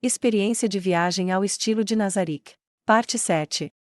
Experiência de viagem ao estilo de Nazarick. Parte 7.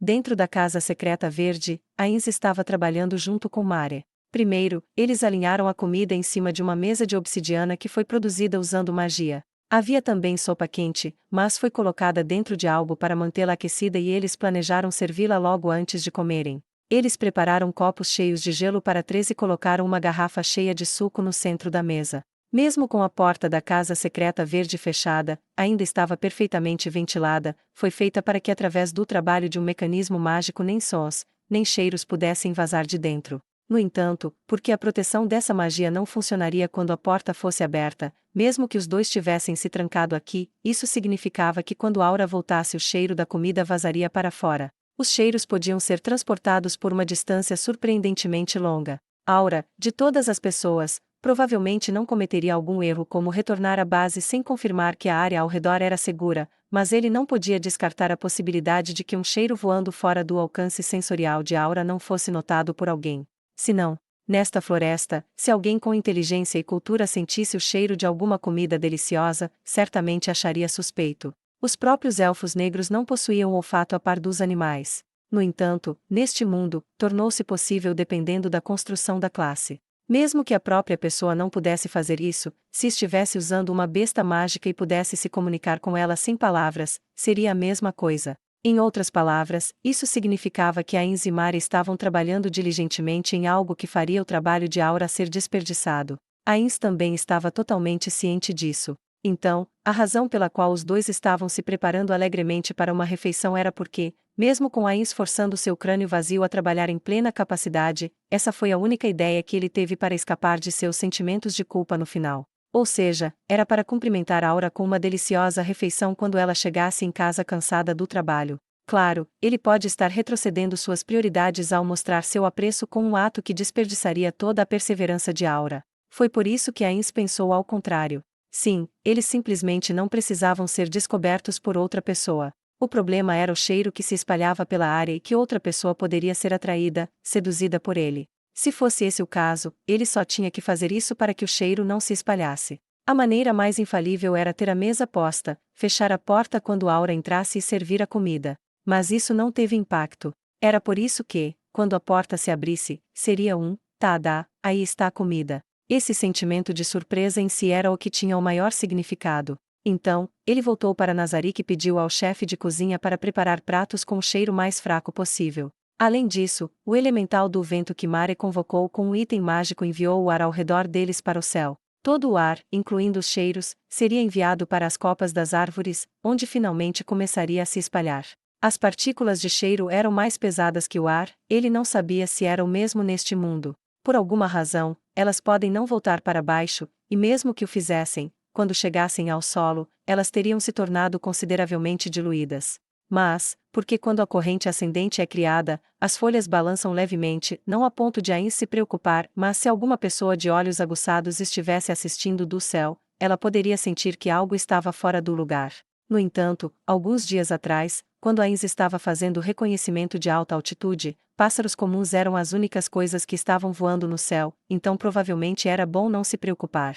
Dentro da casa secreta verde, Ainz estava trabalhando junto com Mare. Primeiro, eles alinharam a comida em cima de uma mesa de obsidiana que foi produzida usando magia. Havia também sopa quente, mas foi colocada dentro de algo para mantê-la aquecida e eles planejaram servi-la logo antes de comerem. Eles prepararam copos cheios de gelo para 13 e colocaram uma garrafa cheia de suco no centro da mesa. Mesmo com a porta da casa secreta verde fechada, ainda estava perfeitamente ventilada, foi feita para que através do trabalho de um mecanismo mágico nem sons, nem cheiros pudessem vazar de dentro. No entanto, porque a proteção dessa magia não funcionaria quando a porta fosse aberta, mesmo que os dois tivessem se trancado aqui, isso significava que quando Aura voltasse o cheiro da comida vazaria para fora. Os cheiros podiam ser transportados por uma distância surpreendentemente longa. Aura, de todas as pessoas, provavelmente não cometeria algum erro como retornar à base sem confirmar que a área ao redor era segura, mas ele não podia descartar a possibilidade de que um cheiro voando fora do alcance sensorial de Aura não fosse notado por alguém. Se não, nesta floresta, se alguém com inteligência e cultura sentisse o cheiro de alguma comida deliciosa, certamente acharia suspeito. Os próprios elfos negros não possuíam olfato a par dos animais. No entanto, neste mundo, tornou-se possível dependendo da construção da classe. Mesmo que a própria pessoa não pudesse fazer isso, se estivesse usando uma besta mágica e pudesse se comunicar com ela sem palavras, seria a mesma coisa. Em outras palavras, isso significava que Ainz e Mare estavam trabalhando diligentemente em algo que faria o trabalho de Aura ser desperdiçado. Ainz também estava totalmente ciente disso. Então, a razão pela qual os dois estavam se preparando alegremente para uma refeição era porque, mesmo com Ainz forçando seu crânio vazio a trabalhar em plena capacidade, essa foi a única ideia que ele teve para escapar de seus sentimentos de culpa no final. Ou seja, era para cumprimentar Aura com uma deliciosa refeição quando ela chegasse em casa cansada do trabalho. Claro, ele pode estar retrocedendo suas prioridades ao mostrar seu apreço com um ato que desperdiçaria toda a perseverança de Aura. Foi por isso que Ainz pensou ao contrário. Sim, eles simplesmente não precisavam ser descobertos por outra pessoa. O problema era o cheiro que se espalhava pela área e que outra pessoa poderia ser atraída, seduzida por ele. Se fosse esse o caso, ele só tinha que fazer isso para que o cheiro não se espalhasse. A maneira mais infalível era ter a mesa posta, fechar a porta quando Aura entrasse e servir a comida. Mas isso não teve impacto. Era por isso que, quando a porta se abrisse, seria um, tada, aí está a comida. Esse sentimento de surpresa em si era o que tinha o maior significado. Então, ele voltou para Nazarick e pediu ao chefe de cozinha para preparar pratos com o cheiro mais fraco possível. Além disso, o elemental do vento que Mare convocou com um item mágico enviou o ar ao redor deles para o céu. Todo o ar, incluindo os cheiros, seria enviado para as copas das árvores, onde finalmente começaria a se espalhar. As partículas de cheiro eram mais pesadas que o ar, ele não sabia se era o mesmo neste mundo. Por alguma razão, elas podem não voltar para baixo, e mesmo que o fizessem, quando chegassem ao solo, elas teriam se tornado consideravelmente diluídas. Mas, porque quando a corrente ascendente é criada, as folhas balançam levemente, não a ponto de Ainz se preocupar, mas se alguma pessoa de olhos aguçados estivesse assistindo do céu, ela poderia sentir que algo estava fora do lugar. No entanto, alguns dias atrás, quando Ainz estava fazendo reconhecimento de alta altitude, pássaros comuns eram as únicas coisas que estavam voando no céu, então provavelmente era bom não se preocupar.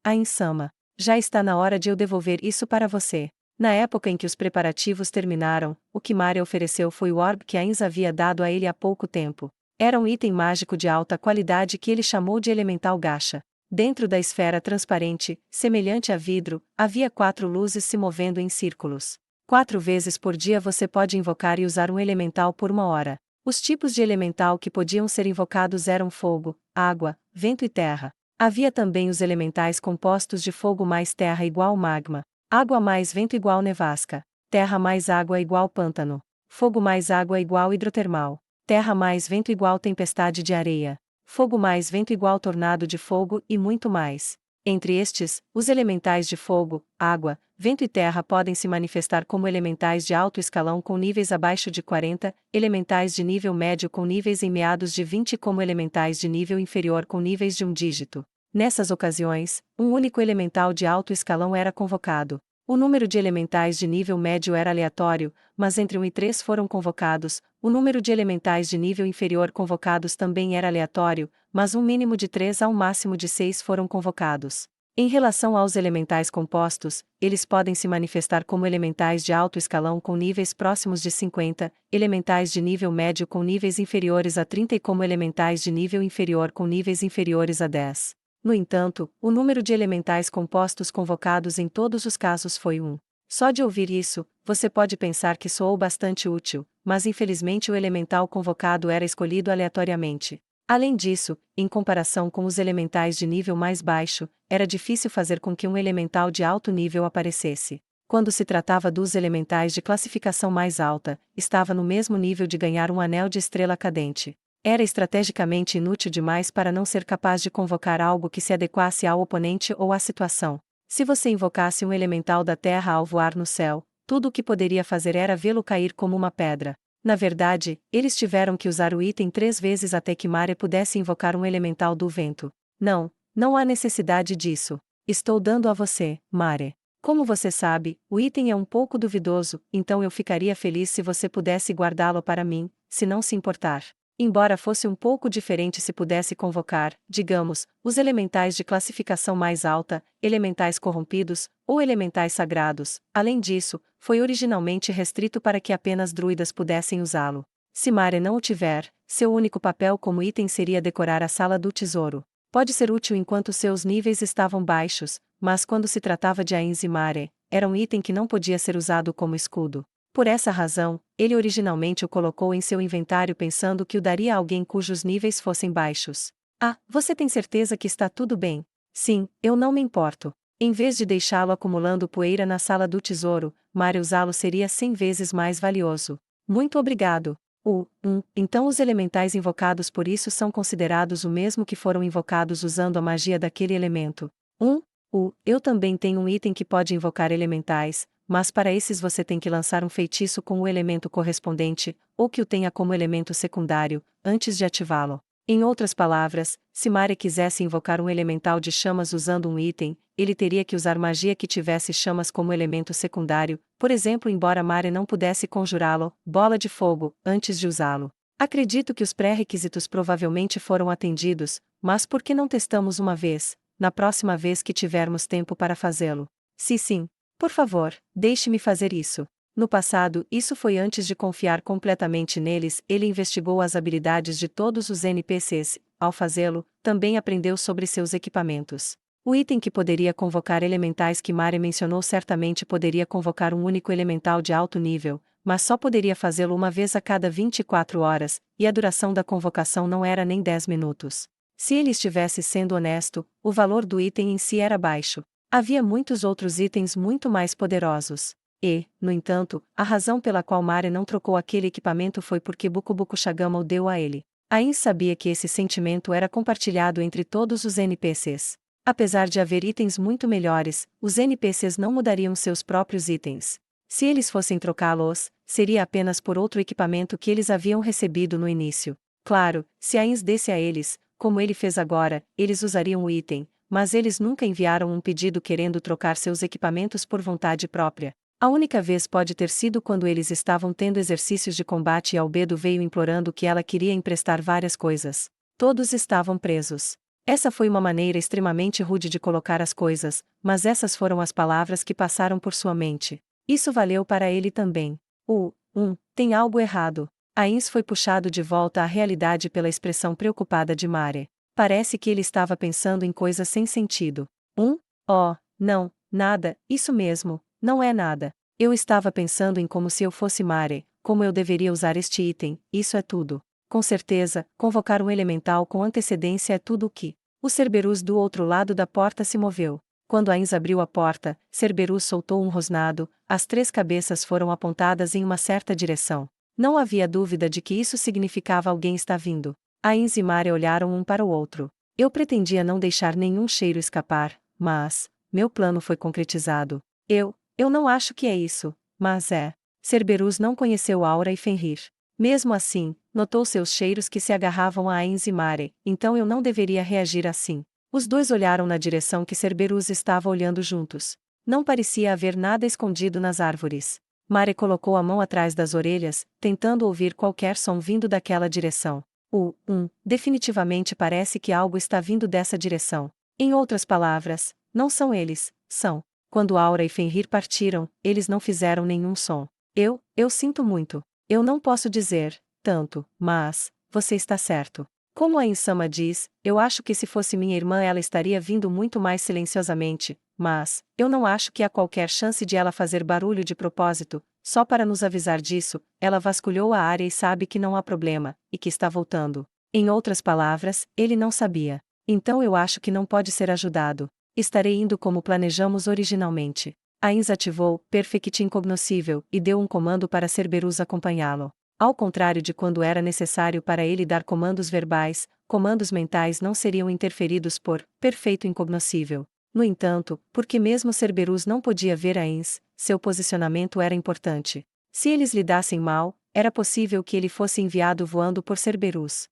Ainz-sama. Já está na hora de eu devolver isso para você. Na época em que os preparativos terminaram, o que Mare ofereceu foi o orbe que Ainz havia dado a ele há pouco tempo. Era um item mágico de alta qualidade que ele chamou de elemental gacha. Dentro da esfera transparente, semelhante a vidro, havia 4 luzes se movendo em círculos. 4 vezes por dia você pode invocar e usar um elemental por 1 hora. Os tipos de elemental que podiam ser invocados eram fogo, água, vento e terra. Havia também os elementais compostos de fogo mais terra igual magma, água mais vento igual nevasca, terra mais água igual pântano, fogo mais água igual hidrotermal, terra mais vento igual tempestade de areia, fogo mais vento igual tornado de fogo e muito mais. Entre estes, os elementais de fogo, água, vento e terra podem se manifestar como elementais de alto escalão com níveis abaixo de 40, elementais de nível médio com níveis em meados de 20 e como elementais de nível inferior com níveis de 1 dígito. Nessas ocasiões, um único elemental de alto escalão era convocado. O número de elementais de nível médio era aleatório, mas entre 1 e 3 foram convocados. O número de elementais de nível inferior convocados também era aleatório, mas um mínimo de 3 a um máximo de 6 foram convocados. Em relação aos elementais compostos, eles podem se manifestar como elementais de alto escalão com níveis próximos de 50, elementais de nível médio com níveis inferiores a 30 e como elementais de nível inferior com níveis inferiores a 10. No entanto, o número de elementais compostos convocados em todos os casos foi 1. Só de ouvir isso, você pode pensar que soou bastante útil, mas infelizmente o elemental convocado era escolhido aleatoriamente. Além disso, em comparação com os elementais de nível mais baixo, era difícil fazer com que um elemental de alto nível aparecesse. Quando se tratava dos elementais de classificação mais alta, estava no mesmo nível de ganhar um anel de estrela cadente. Era estrategicamente inútil demais para não ser capaz de convocar algo que se adequasse ao oponente ou à situação. Se você invocasse um elemental da terra ao voar no céu, tudo o que poderia fazer era vê-lo cair como uma pedra. Na verdade, eles tiveram que usar o item 3 vezes até que Mare pudesse invocar um elemental do vento. Não, não há necessidade disso. Estou dando a você, Mare. Como você sabe, o item é um pouco duvidoso, então eu ficaria feliz se você pudesse guardá-lo para mim, se não se importar. Embora fosse um pouco diferente se pudesse convocar, digamos, os elementais de classificação mais alta, elementais corrompidos, ou elementais sagrados. Além disso, foi originalmente restrito para que apenas druidas pudessem usá-lo. Se Mare não o tiver, seu único papel como item seria decorar a sala do tesouro. Pode ser útil enquanto seus níveis estavam baixos, mas quando se tratava de Ainz e Mare, era um item que não podia ser usado como escudo. Por essa razão, ele originalmente o colocou em seu inventário pensando que o daria a alguém cujos níveis fossem baixos. Ah, você tem certeza que está tudo bem? Sim, eu não me importo. Em vez de deixá-lo acumulando poeira na sala do tesouro, Mare usá-lo seria 100 vezes mais valioso. Muito obrigado. Então os elementais invocados por isso são considerados o mesmo que foram invocados usando a magia daquele elemento. Eu também tenho um item que pode invocar elementais, mas para esses você tem que lançar um feitiço com o elemento correspondente, ou que o tenha como elemento secundário, antes de ativá-lo. Em outras palavras, se Mare quisesse invocar um elemental de chamas usando um item, ele teria que usar magia que tivesse chamas como elemento secundário, por exemplo, embora Mare não pudesse conjurá-lo, bola de fogo, antes de usá-lo. Acredito que os pré-requisitos provavelmente foram atendidos, mas por que não testamos uma vez, na próxima vez que tivermos tempo para fazê-lo? Sim. Por favor, deixe-me fazer isso. No passado, isso foi antes de confiar completamente neles, ele investigou as habilidades de todos os NPCs. Ao fazê-lo, também aprendeu sobre seus equipamentos. O item que poderia convocar elementais que Mare mencionou certamente poderia convocar um único elemental de alto nível, mas só poderia fazê-lo uma vez a cada 24 horas, e a duração da convocação não era nem 10 minutos. Se ele estivesse sendo honesto, o valor do item em si era baixo. Havia muitos outros itens muito mais poderosos. E, no entanto, a razão pela qual Mare não trocou aquele equipamento foi porque Bukubuku Shagama o deu a ele. Ain sabia que esse sentimento era compartilhado entre todos os NPCs. Apesar de haver itens muito melhores, os NPCs não mudariam seus próprios itens. Se eles fossem trocá-los, seria apenas por outro equipamento que eles haviam recebido no início. Claro, se Ain desse a eles, como ele fez agora, eles usariam o item, mas eles nunca enviaram um pedido querendo trocar seus equipamentos por vontade própria. A única vez pode ter sido quando eles estavam tendo exercícios de combate e Albedo veio implorando que ela queria emprestar várias coisas. Todos estavam presos. Essa foi uma maneira extremamente rude de colocar as coisas, mas essas foram as palavras que passaram por sua mente. Isso valeu para ele também. Tem algo errado. Ains foi puxado de volta à realidade pela expressão preocupada de Mare. Parece que ele estava pensando em coisas sem sentido. Não, nada, isso mesmo, não é nada. Eu estava pensando em como se eu fosse Mare, como eu deveria usar este item, isso é tudo. Com certeza, convocar um elemental com antecedência é tudo o que. O Cerberus do outro lado da porta se moveu. Quando Ains abriu a porta, Cerberus soltou um rosnado, as 3 cabeças foram apontadas em uma certa direção. Não havia dúvida de que isso significava alguém está vindo. Ains e Mare olharam um para o outro. Eu pretendia não deixar nenhum cheiro escapar, mas meu plano foi concretizado. Eu não acho que é isso, mas é. Cerberus não conheceu Aura e Fenrir. Mesmo assim, notou seus cheiros que se agarravam a Ains e Mare, então eu não deveria reagir assim. Os dois olharam na direção que Cerberus estava olhando juntos. Não parecia haver nada escondido nas árvores. Mare colocou a mão atrás das orelhas, tentando ouvir qualquer som vindo daquela direção. Definitivamente parece que algo está vindo dessa direção. Em outras palavras, não são eles, são. Quando Aura e Fenrir partiram, eles não fizeram nenhum som. Eu sinto muito. Eu não posso dizer tanto, mas você está certo. Como a Insama diz, eu acho que se fosse minha irmã ela estaria vindo muito mais silenciosamente, mas eu não acho que há qualquer chance de ela fazer barulho de propósito, só para nos avisar disso. Ela vasculhou a área e sabe que não há problema, e que está voltando. Em outras palavras, ele não sabia. Então eu acho que não pode ser ajudado. Estarei indo como planejamos originalmente. Ainz ativou Perfect Incognoscível e deu um comando para Cerberus acompanhá-lo. Ao contrário de quando era necessário para ele dar comandos verbais, comandos mentais não seriam interferidos por Perfeito Incognoscível. No entanto, porque mesmo Cerberus não podia ver Ainz, seu posicionamento era importante. Se eles lidassem mal, era possível que ele fosse enviado voando por Cerberus.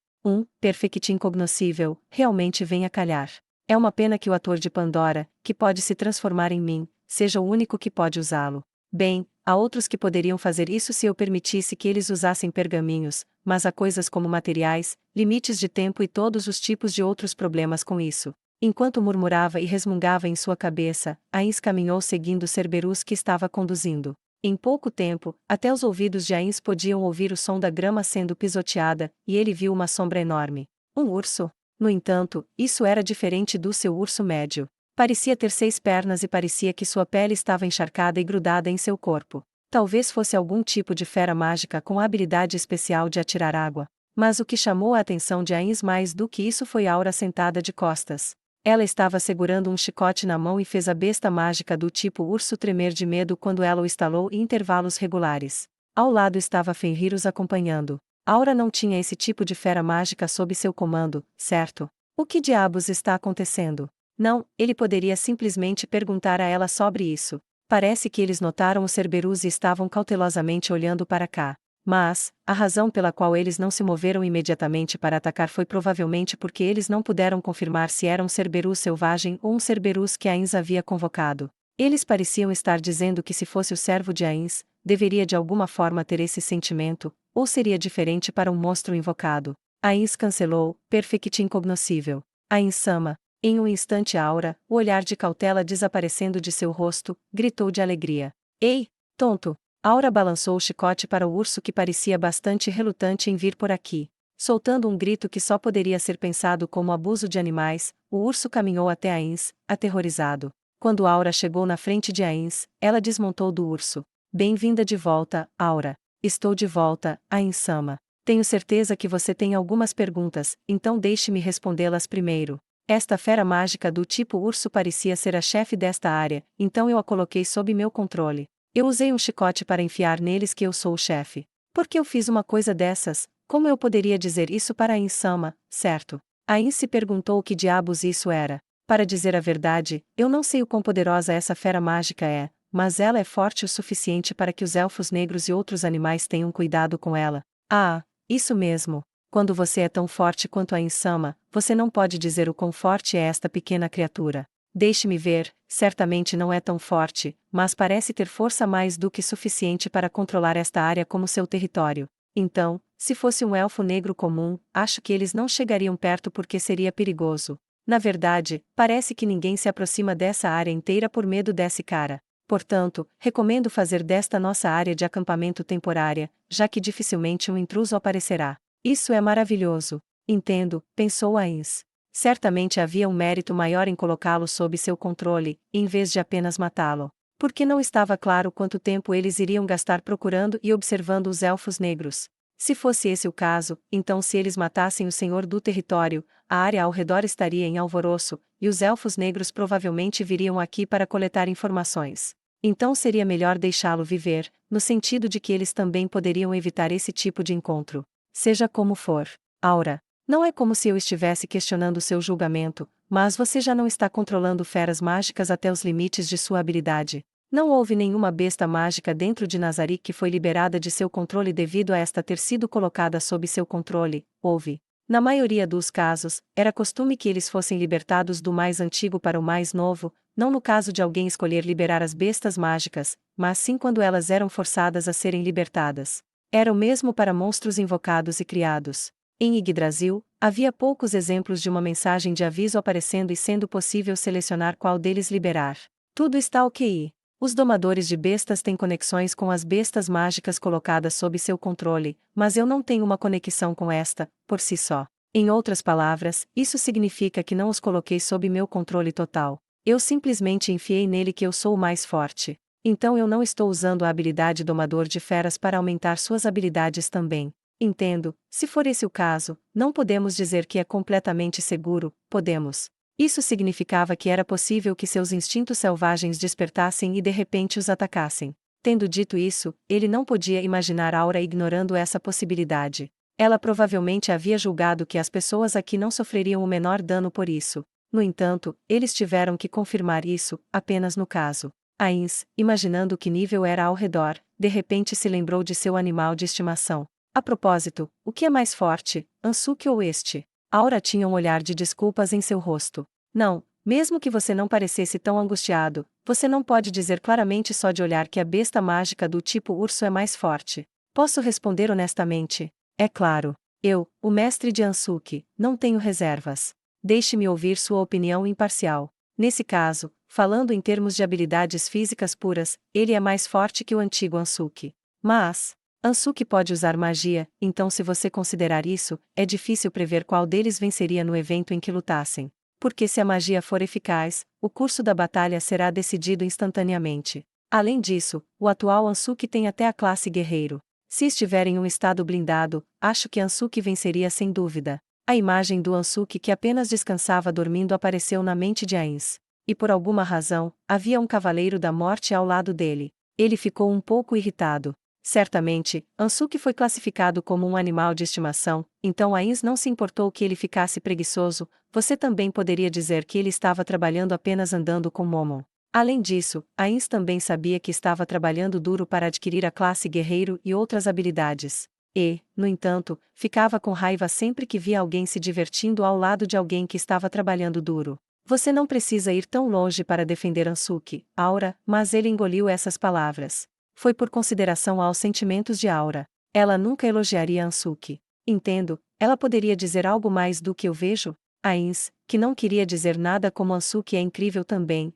Perfect Incognoscível, realmente vem a calhar. É uma pena que o ator de Pandora, que pode se transformar em mim, seja o único que pode usá-lo. Bem, há outros que poderiam fazer isso se eu permitisse que eles usassem pergaminhos, mas há coisas como materiais, limites de tempo e todos os tipos de outros problemas com isso. Enquanto murmurava e resmungava em sua cabeça, Ainz caminhou seguindo Cerberus que estava conduzindo. Em pouco tempo, até os ouvidos de Ainz podiam ouvir o som da grama sendo pisoteada, e ele viu uma sombra enorme. Um urso. No entanto, isso era diferente do seu urso médio. Parecia ter 6 pernas e parecia que sua pele estava encharcada e grudada em seu corpo. Talvez fosse algum tipo de fera mágica com a habilidade especial de atirar água. Mas o que chamou a atenção de Ainz mais do que isso foi Aura sentada de costas. Ela estava segurando um chicote na mão e fez a besta mágica do tipo urso tremer de medo quando ela o estalou em intervalos regulares. Ao lado estava Fenrir os acompanhando. Aura não tinha esse tipo de fera mágica sob seu comando, certo? O que diabos está acontecendo? Não, ele poderia simplesmente perguntar a ela sobre isso. Parece que eles notaram o Cerberus e estavam cautelosamente olhando para cá. Mas, a razão pela qual eles não se moveram imediatamente para atacar foi provavelmente porque eles não puderam confirmar se era um Cerberus selvagem ou um Cerberus que Ainz havia convocado. Eles pareciam estar dizendo que se fosse o servo de Ainz, deveria de alguma forma ter esse sentimento, ou seria diferente para um monstro invocado. Ainz cancelou, Perfect Incognoscível. Ainz-sama. Em um instante Aura, o olhar de cautela desaparecendo de seu rosto, gritou de alegria. Ei, tonto! Aura balançou o chicote para o urso que parecia bastante relutante em vir por aqui. Soltando um grito que só poderia ser pensado como abuso de animais, o urso caminhou até Ainz, aterrorizado. Quando Aura chegou na frente de Ainz, ela desmontou do urso. Bem-vinda de volta, Aura. Estou de volta, Ainz-sama. Tenho certeza que você tem algumas perguntas, então deixe-me respondê-las primeiro. Esta fera mágica do tipo urso parecia ser a chefe desta área, então eu a coloquei sob meu controle. Eu usei um chicote para enfiar neles que eu sou o chefe. Por que eu fiz uma coisa dessas? Como eu poderia dizer isso para a Insama, certo? Ainz se perguntou o que diabos isso era. Para dizer a verdade, eu não sei o quão poderosa essa fera mágica é, mas ela é forte o suficiente para que os elfos negros e outros animais tenham cuidado com ela. Ah, isso mesmo. Quando você é tão forte quanto a Insama, você não pode dizer o quão forte é esta pequena criatura. Deixe-me ver, certamente não é tão forte, mas parece ter força mais do que suficiente para controlar esta área como seu território. Então, se fosse um elfo negro comum, acho que eles não chegariam perto porque seria perigoso. Na verdade, parece que ninguém se aproxima dessa área inteira por medo desse cara. Portanto, recomendo fazer desta nossa área de acampamento temporária, já que dificilmente um intruso aparecerá. Isso é maravilhoso. Entendo, pensou Ainz. Certamente havia um mérito maior em colocá-lo sob seu controle, em vez de apenas matá-lo. Porque não estava claro quanto tempo eles iriam gastar procurando e observando os elfos negros. Se fosse esse o caso, então se eles matassem o senhor do território, a área ao redor estaria em alvoroço, e os elfos negros provavelmente viriam aqui para coletar informações. Então seria melhor deixá-lo viver, no sentido de que eles também poderiam evitar esse tipo de encontro. Seja como for, Aura. Não é como se eu estivesse questionando seu julgamento, mas você já não está controlando feras mágicas até os limites de sua habilidade. Não houve nenhuma besta mágica dentro de Nazarick que foi liberada de seu controle devido a esta ter sido colocada sob seu controle, houve. Na maioria dos casos, era costume que eles fossem libertados do mais antigo para o mais novo, não no caso de alguém escolher liberar as bestas mágicas, mas sim quando elas eram forçadas a serem libertadas. Era o mesmo para monstros invocados e criados. Em Yggdrasil, havia poucos exemplos de uma mensagem de aviso aparecendo e sendo possível selecionar qual deles liberar. Tudo está ok. Os domadores de bestas têm conexões com as bestas mágicas colocadas sob seu controle, mas eu não tenho uma conexão com esta, por si só. Em outras palavras, isso significa que não os coloquei sob meu controle total. Eu simplesmente enfiei nele que eu sou o mais forte. Então eu não estou usando a habilidade Domador de Feras para aumentar suas habilidades também. Entendo, se for esse o caso, não podemos dizer que é completamente seguro, podemos. Isso significava que era possível que seus instintos selvagens despertassem e de repente os atacassem. Tendo dito isso, ele não podia imaginar Aura ignorando essa possibilidade. Ela provavelmente havia julgado que as pessoas aqui não sofreriam o menor dano por isso. No entanto, eles tiveram que confirmar isso, apenas no caso. Ains, imaginando que nível era ao redor, de repente se lembrou de seu animal de estimação. A propósito, o que é mais forte, Ansuke ou este? Aura tinha um olhar de desculpas em seu rosto. Não, mesmo que você não parecesse tão angustiado, você não pode dizer claramente só de olhar que a besta mágica do tipo urso é mais forte. Posso responder honestamente? É claro. Eu, o mestre de Ansuke, não tenho reservas. Deixe-me ouvir sua opinião imparcial. Nesse caso, falando em termos de habilidades físicas puras, ele é mais forte que o antigo Ansuke. Mas Ansuke pode usar magia, então se você considerar isso, é difícil prever qual deles venceria no evento em que lutassem. Porque se a magia for eficaz, o curso da batalha será decidido instantaneamente. Além disso, o atual Ansuke tem até a classe guerreiro. Se estiver em um estado blindado, acho que Ansuke venceria sem dúvida. A imagem do Ansuke que apenas descansava dormindo apareceu na mente de Ains. E por alguma razão, havia um cavaleiro da morte ao lado dele. Ele ficou um pouco irritado. Certamente, Ansuke foi classificado como um animal de estimação, então Ains não se importou que ele ficasse preguiçoso. Você também poderia dizer que ele estava trabalhando apenas andando com Momon. Além disso, Ains também sabia que estava trabalhando duro para adquirir a classe guerreiro e outras habilidades. E, no entanto, ficava com raiva sempre que via alguém se divertindo ao lado de alguém que estava trabalhando duro. Você não precisa ir tão longe para defender Ansuke, Aura, mas ele engoliu essas palavras. Foi por consideração aos sentimentos de Aura. Ela nunca elogiaria Ansuke. Entendo, ela poderia dizer algo mais do que eu vejo? Ains, que não queria dizer nada como Ansuke é incrível também,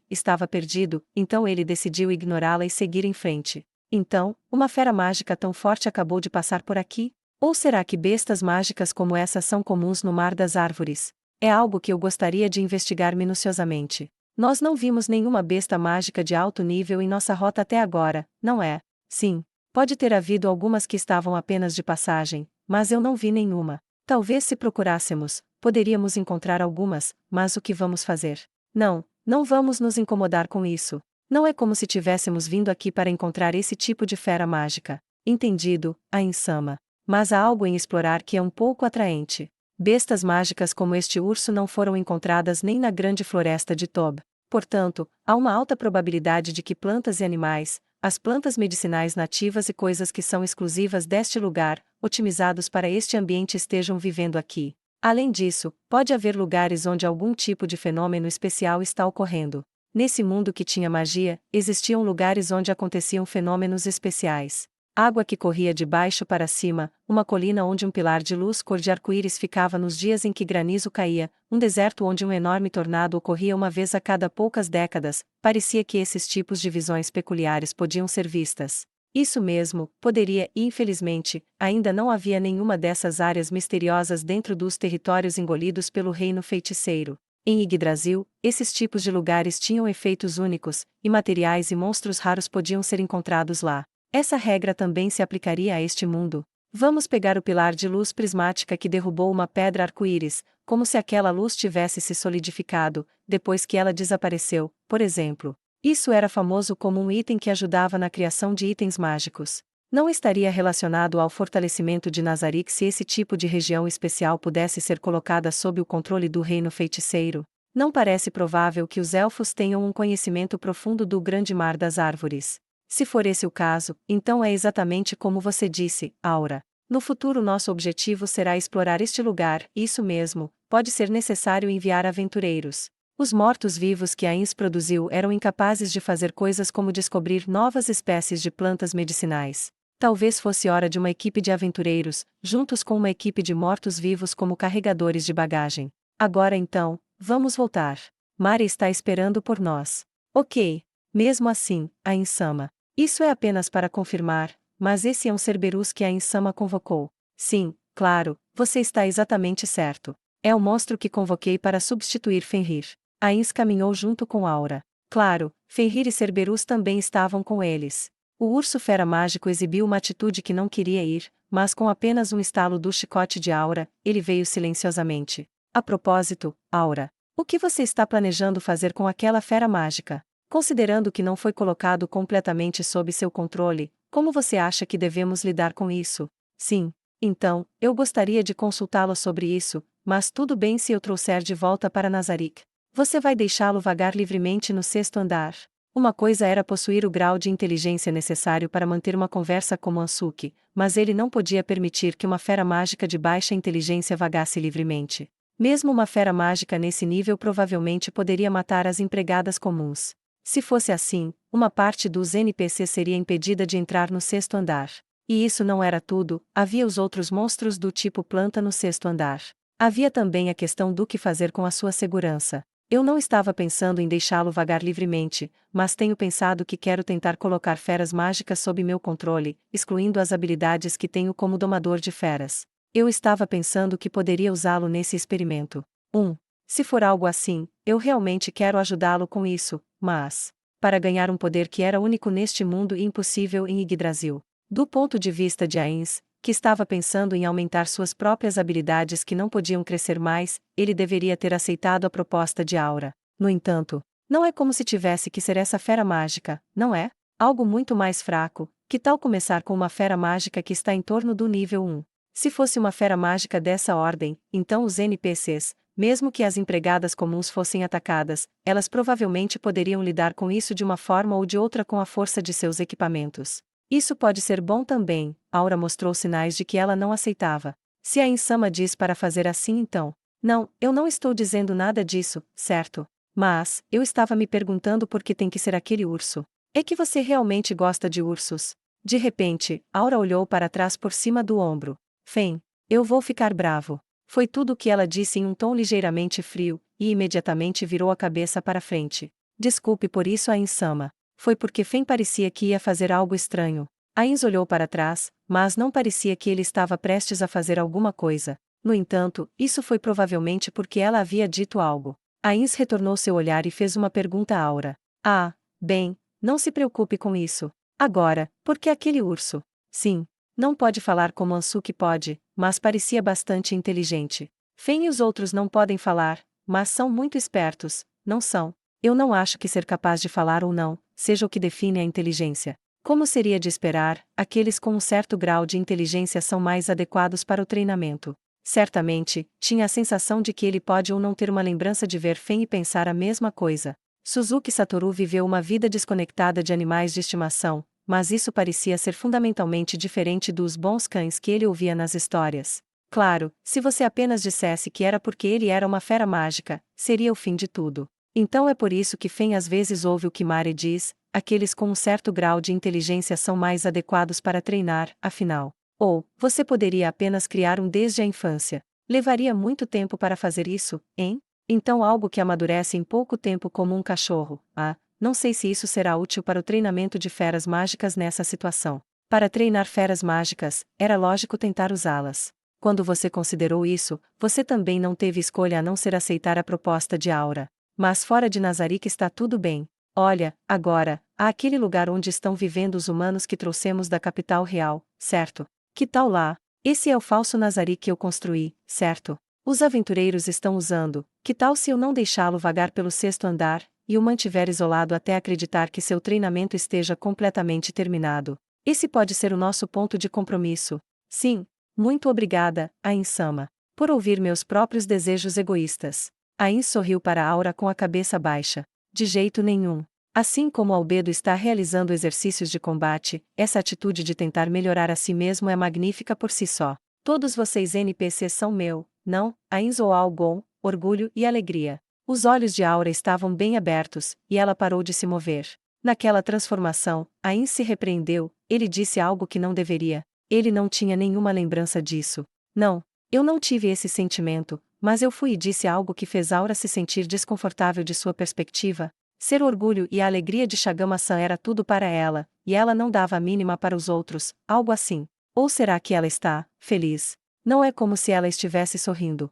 estava perdido, então ele decidiu ignorá-la e seguir em frente. Então, uma fera mágica tão forte acabou de passar por aqui? Ou será que bestas mágicas como essa são comuns no Mar das Árvores? É algo que eu gostaria de investigar minuciosamente. Nós não vimos nenhuma besta mágica de alto nível em nossa rota até agora, não é? Sim. Pode ter havido algumas que estavam apenas de passagem, mas eu não vi nenhuma. Talvez se procurássemos, poderíamos encontrar algumas, mas o que vamos fazer? Não vamos nos incomodar com isso. Não é como se tivéssemos vindo aqui para encontrar esse tipo de fera mágica. Entendido, Ain-sama. Mas há algo em explorar que é um pouco atraente. Bestas mágicas como este urso não foram encontradas nem na grande floresta de Tob. Portanto, há uma alta probabilidade de que plantas e animais, as plantas medicinais nativas e coisas que são exclusivas deste lugar, otimizados para este ambiente estejam vivendo aqui. Além disso, pode haver lugares onde algum tipo de fenômeno especial está ocorrendo. Nesse mundo que tinha magia, existiam lugares onde aconteciam fenômenos especiais. Água que corria de baixo para cima, uma colina onde um pilar de luz cor de arco-íris ficava nos dias em que granizo caía, um deserto onde um enorme tornado ocorria uma vez a cada poucas décadas. Parecia que esses tipos de visões peculiares podiam ser vistas. Isso mesmo, poderia e infelizmente, ainda não havia nenhuma dessas áreas misteriosas dentro dos territórios engolidos pelo reino feiticeiro. Em Yggdrasil, esses tipos de lugares tinham efeitos únicos, e materiais e monstros raros podiam ser encontrados lá. Essa regra também se aplicaria a este mundo. Vamos pegar o pilar de luz prismática que derrubou uma pedra arco-íris, como se aquela luz tivesse se solidificado, depois que ela desapareceu, por exemplo. Isso era famoso como um item que ajudava na criação de itens mágicos. Não estaria relacionado ao fortalecimento de Nazarick se esse tipo de região especial pudesse ser colocada sob o controle do reino feiticeiro. Não parece provável que os elfos tenham um conhecimento profundo do grande mar das árvores. Se for esse o caso, então é exatamente como você disse, Aura. No futuro nosso objetivo será explorar este lugar, isso mesmo, pode ser necessário enviar aventureiros. Os mortos-vivos que Ains produziu eram incapazes de fazer coisas como descobrir novas espécies de plantas medicinais. Talvez fosse hora de uma equipe de aventureiros, juntos com uma equipe de mortos-vivos como carregadores de bagagem. Agora então, vamos voltar. Mari está esperando por nós. Ok. Mesmo assim, a Insama. Isso é apenas para confirmar, mas esse é um Cerberus que a Insama convocou. Sim, claro, você está exatamente certo. É o monstro que convoquei para substituir Fenrir. A Ins caminhou junto com Aura. Claro, Fenrir e Cerberus também estavam com eles. O urso fera mágico exibiu uma atitude que não queria ir, mas com apenas um estalo do chicote de Aura, ele veio silenciosamente. A propósito, Aura, o que você está planejando fazer com aquela fera mágica? Considerando que não foi colocado completamente sob seu controle, como você acha que devemos lidar com isso? Sim. Então, eu gostaria de consultá-lo sobre isso, mas tudo bem se eu trouxer de volta para Nazarick. Você vai deixá-lo vagar livremente no sexto andar. Uma coisa era possuir o grau de inteligência necessário para manter uma conversa como Ansuki, mas ele não podia permitir que uma fera mágica de baixa inteligência vagasse livremente. Mesmo uma fera mágica nesse nível provavelmente poderia matar as empregadas comuns. Se fosse assim, uma parte dos NPCs seria impedida de entrar no sexto andar. E isso não era tudo, havia os outros monstros do tipo planta no sexto andar. Havia também a questão do que fazer com a sua segurança. Eu não estava pensando em deixá-lo vagar livremente, mas tenho pensado que quero tentar colocar feras mágicas sob meu controle, excluindo as habilidades que tenho como domador de feras. Eu estava pensando que poderia usá-lo nesse experimento. Se for algo assim, eu realmente quero ajudá-lo com isso, mas para ganhar um poder que era único neste mundo e impossível em Yggdrasil. Do ponto de vista de Ains, que estava pensando em aumentar suas próprias habilidades que não podiam crescer mais, ele deveria ter aceitado a proposta de Aura. No entanto, não é como se tivesse que ser essa fera mágica, não é? Algo muito mais fraco. Que tal começar com uma fera mágica que está em torno do nível 1? Se fosse uma fera mágica dessa ordem, então os NPCs, mesmo que as empregadas comuns fossem atacadas, elas provavelmente poderiam lidar com isso de uma forma ou de outra com a força de seus equipamentos. Isso pode ser bom também. Aura mostrou sinais de que ela não aceitava. Se a Insama diz para fazer assim então. Não, eu não estou dizendo nada disso, certo? Mas, eu estava me perguntando por que tem que ser aquele urso. É que você realmente gosta de ursos? De repente, Aura olhou para trás por cima do ombro. Fen, eu vou ficar bravo. Foi tudo o que ela disse em um tom ligeiramente frio, e imediatamente virou a cabeça para frente. Desculpe por isso a Insama. Foi porque Fen parecia que ia fazer algo estranho. Ains olhou para trás, mas não parecia que ele estava prestes a fazer alguma coisa. No entanto, isso foi provavelmente porque ela havia dito algo. Ains retornou seu olhar e fez uma pergunta a Aura. Ah, bem, não se preocupe com isso. Agora, por que aquele urso? Sim, não pode falar como Ansuki pode, mas parecia bastante inteligente. Fen e os outros não podem falar, mas são muito espertos, não são? Eu não acho que ser capaz de falar ou não seja o que define a inteligência. Como seria de esperar, aqueles com um certo grau de inteligência são mais adequados para o treinamento. Certamente, tinha a sensação de que ele pode ou não ter uma lembrança de ver Fen e pensar a mesma coisa. Suzuki Satoru viveu uma vida desconectada de animais de estimação, mas isso parecia ser fundamentalmente diferente dos bons cães que ele ouvia nas histórias. Claro, se você apenas dissesse que era porque ele era uma fera mágica, seria o fim de tudo. Então é por isso que Fen às vezes ouve o que Mari diz, aqueles com um certo grau de inteligência são mais adequados para treinar, afinal. Ou, você poderia apenas criar um desde a infância. Levaria muito tempo para fazer isso, hein? Então algo que amadurece em pouco tempo como um cachorro. Não sei se isso será útil para o treinamento de feras mágicas nessa situação. Para treinar feras mágicas, era lógico tentar usá-las. Quando você considerou isso, você também não teve escolha a não ser aceitar a proposta de Aura. Mas fora de Nazarick está tudo bem. Olha, agora, há aquele lugar onde estão vivendo os humanos que trouxemos da capital real, certo? Que tal lá? Esse é o falso Nazarick que eu construí, certo? Os aventureiros estão usando. Que tal se eu não deixá-lo vagar pelo sexto andar, e o mantiver isolado até acreditar que seu treinamento esteja completamente terminado? Esse pode ser o nosso ponto de compromisso. Sim. Muito obrigada, Ain-sama, por ouvir meus próprios desejos egoístas. Ain sorriu para Aura com a cabeça baixa. De jeito nenhum. Assim como Albedo está realizando exercícios de combate, essa atitude de tentar melhorar a si mesmo é magnífica por si só. Todos vocês NPCs são meu, não? Ain zoou com orgulho e alegria. Os olhos de Aura estavam bem abertos, e ela parou de se mover. Naquela transformação, Ain se repreendeu, ele disse algo que não deveria. Ele não tinha nenhuma lembrança disso. Não, eu não tive esse sentimento, mas eu fui e disse algo que fez Aura se sentir desconfortável de sua perspectiva. Ser o orgulho e a alegria de Shagama-san era tudo para ela, e ela não dava a mínima para os outros, algo assim. Ou será que ela está feliz? Não é como se ela estivesse sorrindo.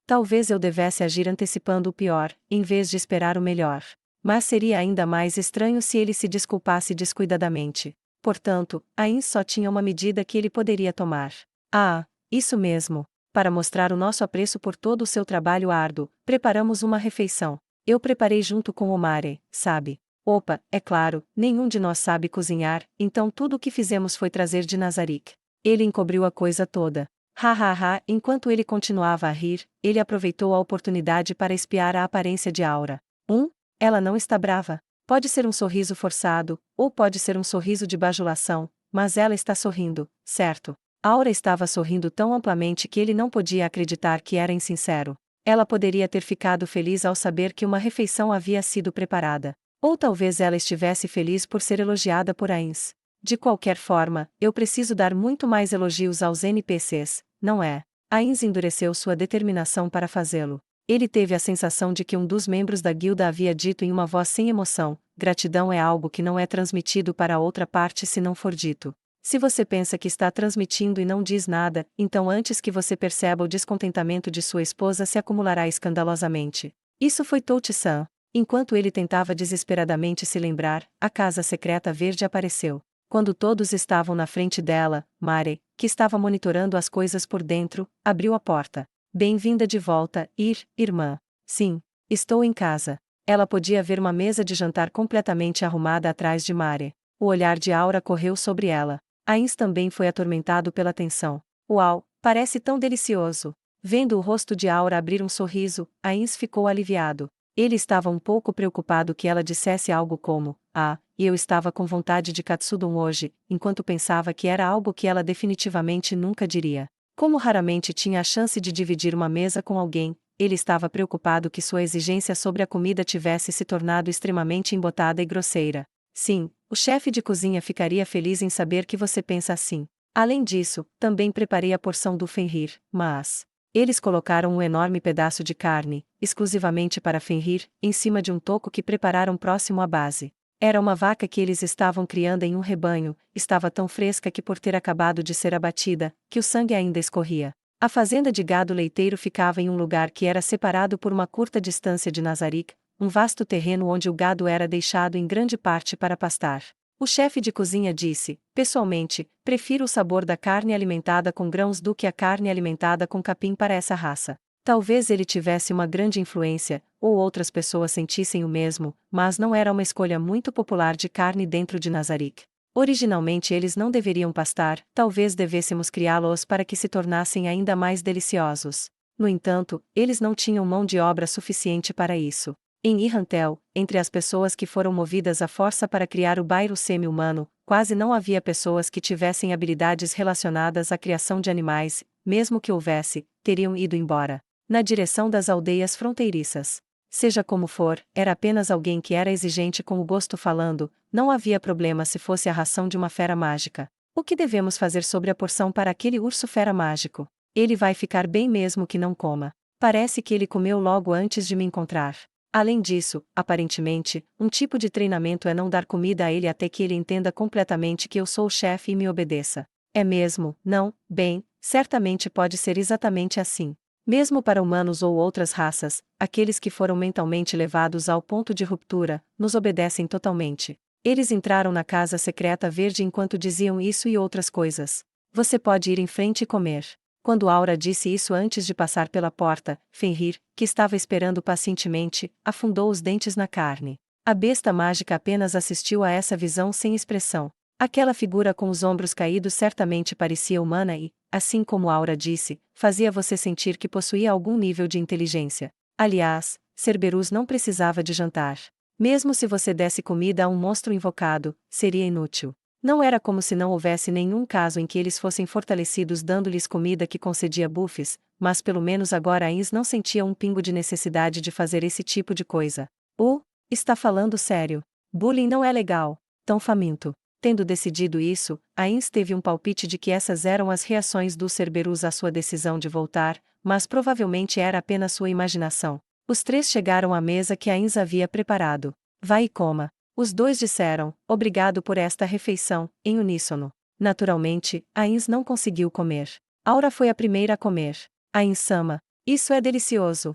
Talvez eu devesse agir antecipando o pior, em vez de esperar o melhor. Mas seria ainda mais estranho se ele se desculpasse descuidadamente. Portanto, Ain só tinha uma medida que ele poderia tomar. Ah, isso mesmo. Para mostrar o nosso apreço por todo o seu trabalho árduo, preparamos uma refeição. Eu preparei junto com Omare, sabe? Opa, é claro, nenhum de nós sabe cozinhar, então tudo o que fizemos foi trazer de Nazarick. Ele encobriu a coisa toda. Enquanto ele continuava a rir, ele aproveitou a oportunidade para espiar a aparência de Aura. Ela não está brava. Pode ser um sorriso forçado, ou pode ser um sorriso de bajulação, mas ela está sorrindo, certo? Aura estava sorrindo tão amplamente que ele não podia acreditar que era insincero. Ela poderia ter ficado feliz ao saber que uma refeição havia sido preparada. Ou talvez ela estivesse feliz por ser elogiada por Ains. De qualquer forma, eu preciso dar muito mais elogios aos NPCs, não é? Ains endureceu sua determinação para fazê-lo. Ele teve a sensação de que um dos membros da guilda havia dito em uma voz sem emoção: gratidão é algo que não é transmitido para a outra parte se não for dito. Se você pensa que está transmitindo e não diz nada, então antes que você perceba o descontentamento de sua esposa se acumulará escandalosamente. Isso foi Touchi-san. Enquanto ele tentava desesperadamente se lembrar, a casa secreta verde apareceu. Quando todos estavam na frente dela, Mare, que estava monitorando as coisas por dentro, abriu a porta. Bem-vinda de volta, irmã. Sim, estou em casa. Ela podia ver uma mesa de jantar completamente arrumada atrás de Mare. O olhar de Aura correu sobre ela. Ains também foi atormentado pela tensão. Uau, parece tão delicioso. Vendo o rosto de Aura abrir um sorriso, Ains ficou aliviado. Ele estava um pouco preocupado que ela dissesse algo como: e eu estava com vontade de katsudon hoje, enquanto pensava que era algo que ela definitivamente nunca diria. Como raramente tinha a chance de dividir uma mesa com alguém, ele estava preocupado que sua exigência sobre a comida tivesse se tornado extremamente embotada e grosseira. Sim, o chefe de cozinha ficaria feliz em saber que você pensa assim. Além disso, também preparei a porção do Fenrir, mas... Eles colocaram um enorme pedaço de carne, exclusivamente para Fenrir, em cima de um toco que prepararam próximo à base. Era uma vaca que eles estavam criando em um rebanho, estava tão fresca que por ter acabado de ser abatida, que o sangue ainda escorria. A fazenda de gado leiteiro ficava em um lugar que era separado por uma curta distância de Nazarick, um vasto terreno onde o gado era deixado em grande parte para pastar. O chefe de cozinha disse: pessoalmente, prefiro o sabor da carne alimentada com grãos do que a carne alimentada com capim para essa raça. Talvez ele tivesse uma grande influência, ou outras pessoas sentissem o mesmo, mas não era uma escolha muito popular de carne dentro de Nazarick. Originalmente eles não deveriam pastar, talvez devêssemos criá-los para que se tornassem ainda mais deliciosos. No entanto, eles não tinham mão de obra suficiente para isso. Em Irrantel, entre as pessoas que foram movidas à força para criar o bairro semi-humano, quase não havia pessoas que tivessem habilidades relacionadas à criação de animais, mesmo que houvesse, teriam ido embora. Na direção das aldeias fronteiriças. Seja como for, era apenas alguém que era exigente com o gosto falando, não havia problema se fosse a ração de uma fera mágica. O que devemos fazer sobre a porção para aquele urso fera mágico? Ele vai ficar bem mesmo que não coma. Parece que ele comeu logo antes de me encontrar. Além disso, aparentemente, um tipo de treinamento é não dar comida a ele até que ele entenda completamente que eu sou o chefe e me obedeça. É mesmo, não? Bem, certamente pode ser exatamente assim. Mesmo para humanos ou outras raças, aqueles que foram mentalmente levados ao ponto de ruptura, nos obedecem totalmente. Eles entraram na casa secreta verde enquanto diziam isso e outras coisas. Você pode ir em frente e comer. Quando Aura disse isso antes de passar pela porta, Fenrir, que estava esperando pacientemente, afundou os dentes na carne. A besta mágica apenas assistiu a essa visão sem expressão. Aquela figura com os ombros caídos certamente parecia humana e, assim como Aura disse, fazia você sentir que possuía algum nível de inteligência. Aliás, Cerberus não precisava de jantar. Mesmo se você desse comida a um monstro invocado, seria inútil. Não era como se não houvesse nenhum caso em que eles fossem fortalecidos dando-lhes comida que concedia buffs, mas pelo menos agora Ains não sentia um pingo de necessidade de fazer esse tipo de coisa. Está falando sério? Bullying não é legal. Tão faminto. Tendo decidido isso, Ains teve um palpite de que essas eram as reações dos Cerberus à sua decisão de voltar, mas provavelmente era apenas sua imaginação. Os três chegaram à mesa que Ains havia preparado. Vai e coma. Os dois disseram, obrigado por esta refeição, em uníssono. Naturalmente, Ains não conseguiu comer. Aura foi a primeira a comer. Ains-sama. Isso é delicioso.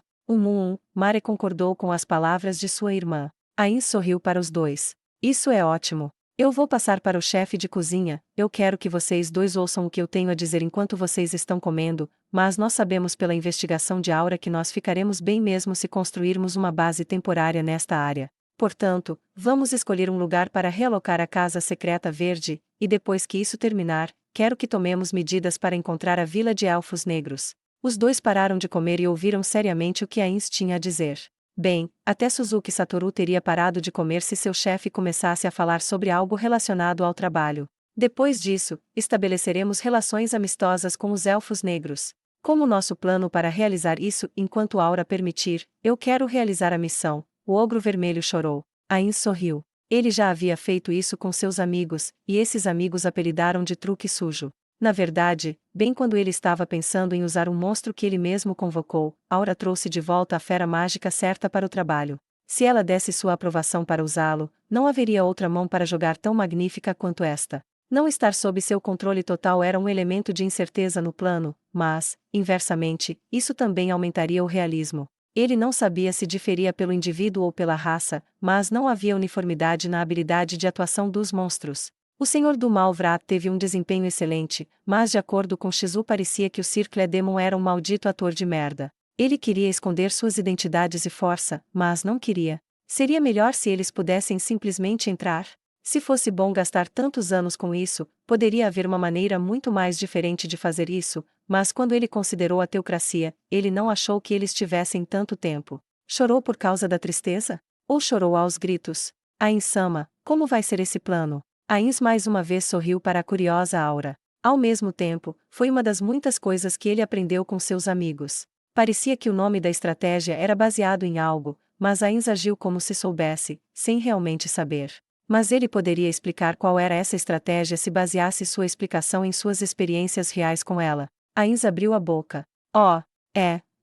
Mare concordou com as palavras de sua irmã. Ains sorriu para os dois. Isso é ótimo. Eu vou passar para o chefe de cozinha, eu quero que vocês dois ouçam o que eu tenho a dizer enquanto vocês estão comendo, mas nós sabemos pela investigação de Aura que nós ficaremos bem mesmo se construirmos uma base temporária nesta área. Portanto, vamos escolher um lugar para realocar a Casa Secreta Verde, e depois que isso terminar, quero que tomemos medidas para encontrar a Vila de Elfos Negros. Os dois pararam de comer e ouviram seriamente o que Ains tinha a dizer. Bem, até Suzuki Satoru teria parado de comer se seu chefe começasse a falar sobre algo relacionado ao trabalho. Depois disso, estabeleceremos relações amistosas com os Elfos Negros. Como nosso plano para realizar isso enquanto Aura permitir, eu quero realizar a missão. O Ogro Vermelho chorou. Ains sorriu. Ele já havia feito isso com seus amigos, e esses amigos apelidaram de truque sujo. Na verdade, bem quando ele estava pensando em usar um monstro que ele mesmo convocou, Aura trouxe de volta a fera mágica certa para o trabalho. Se ela desse sua aprovação para usá-lo, não haveria outra mão para jogar tão magnífica quanto esta. Não estar sob seu controle total era um elemento de incerteza no plano, mas, inversamente, isso também aumentaria o realismo. Ele não sabia se diferia pelo indivíduo ou pela raça, mas não havia uniformidade na habilidade de atuação dos monstros. O Senhor do Mal Vrat teve um desempenho excelente, mas de acordo com Shizu parecia que o Circle Demon era um maldito ator de merda. Ele queria esconder suas identidades e força, mas não queria. Seria melhor se eles pudessem simplesmente entrar? Se fosse bom gastar tantos anos com isso, poderia haver uma maneira muito mais diferente de fazer isso, mas quando ele considerou a teocracia, ele não achou que eles tivessem tanto tempo. Chorou por causa da tristeza? Ou chorou aos gritos? Ains-sama, como vai ser esse plano? Ains mais uma vez sorriu para a curiosa Aura. Ao mesmo tempo, foi uma das muitas coisas que ele aprendeu com seus amigos. Parecia que o nome da estratégia era baseado em algo, mas Ains agiu como se soubesse, sem realmente saber. Mas ele poderia explicar qual era essa estratégia se baseasse sua explicação em suas experiências reais com ela. Ains abriu a boca. Oh,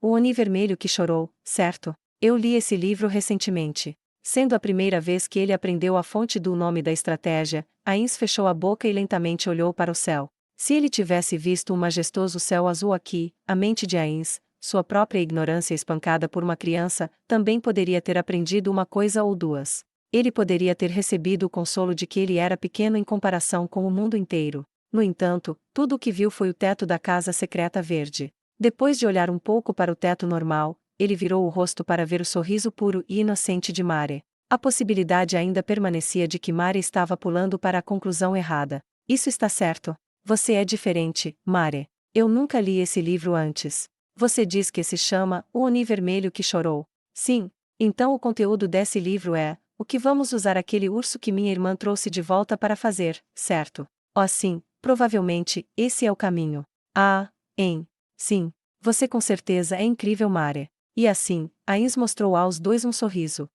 o Oni Vermelho que chorou, certo? Eu li esse livro recentemente. Sendo a primeira vez que ele aprendeu a fonte do nome da estratégia, Ains fechou a boca e lentamente olhou para o céu. Se ele tivesse visto um majestoso céu azul aqui, a mente de Ains, sua própria ignorância espancada por uma criança, também poderia ter aprendido uma coisa ou duas. Ele poderia ter recebido o consolo de que ele era pequeno em comparação com o mundo inteiro. No entanto, tudo o que viu foi o teto da Casa Secreta Verde. Depois de olhar um pouco para o teto normal, ele virou o rosto para ver o sorriso puro e inocente de Mare. A possibilidade ainda permanecia de que Mare estava pulando para a conclusão errada. Isso está certo. Você é diferente, Mare. Eu nunca li esse livro antes. Você diz que se chama O Oni Vermelho que Chorou. Sim. Então o conteúdo desse livro é o que vamos usar aquele urso que minha irmã trouxe de volta para fazer, certo? Oh sim, provavelmente, esse é o caminho. Sim. Você com certeza é incrível, Mare. E assim, Ains mostrou aos dois um sorriso.